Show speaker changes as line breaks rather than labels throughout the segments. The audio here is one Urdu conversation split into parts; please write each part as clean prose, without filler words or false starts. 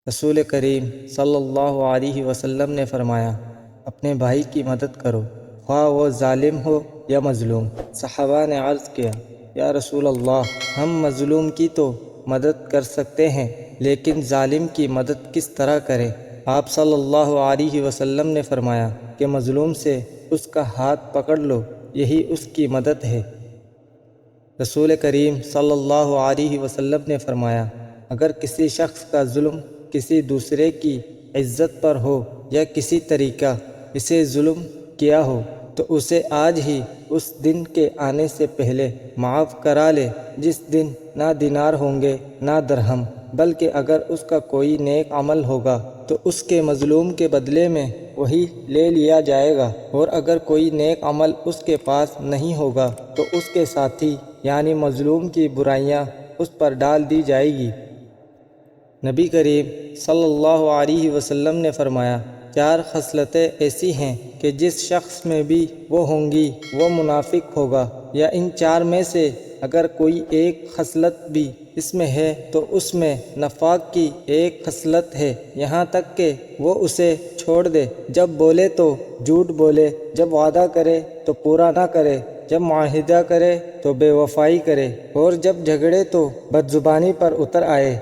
رسول کریم صلی اللہ علیہ وسلم نے فرمایا، اپنے بھائی کی مدد کرو، خواہ وہ ظالم ہو یا مظلوم۔ صحابہ نے عرض کیا، یا رسول اللہ، ہم مظلوم کی تو مدد کر سکتے ہیں، لیکن ظالم کی مدد کس طرح کریں؟ آپ صلی اللہ علیہ وسلم نے فرمایا کہ مظلوم سے اس کا ہاتھ پکڑ لو، یہی اس کی مدد ہے۔ رسول کریم صلی اللہ علیہ وسلم نے فرمایا، اگر کسی شخص کا ظلم کسی دوسرے کی عزت پر ہو یا کسی طریقہ اسے ظلم کیا ہو تو اسے آج ہی اس دن کے آنے سے پہلے معاف کرا لے جس دن نہ دینار ہوں گے نہ درہم، بلکہ اگر اس کا کوئی نیک عمل ہوگا تو اس کے مظلوم کے بدلے میں وہی لے لیا جائے گا، اور اگر کوئی نیک عمل اس کے پاس نہیں ہوگا تو اس کے ساتھی یعنی مظلوم کی برائیاں اس پر ڈال دی جائے گی۔ نبی کریم صلی اللہ علیہ وسلم نے فرمایا، 4 خصلتیں ایسی ہیں کہ جس شخص میں بھی وہ ہوں گی وہ منافق ہوگا، یا ان 4 میں سے اگر کوئی ایک خصلت بھی اس میں ہے تو اس میں نفاق کی ایک خصلت ہے، یہاں تک کہ وہ اسے چھوڑ دے۔ جب بولے تو جھوٹ بولے، جب وعدہ کرے تو پورا نہ کرے، جب معاہدہ کرے تو بے وفائی کرے، اور جب جھگڑے تو بدزبانی پر اتر آئے۔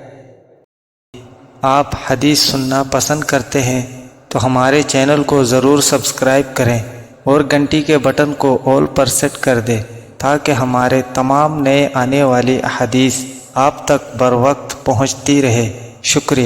آپ حدیث سننا پسند کرتے ہیں تو ہمارے چینل کو ضرور سبسکرائب کریں اور گھنٹی کے بٹن کو آل پر سیٹ کر دیں تاکہ ہمارے تمام نئے آنے والی احادیث آپ تک بر وقت پہنچتی رہے۔ شکریہ۔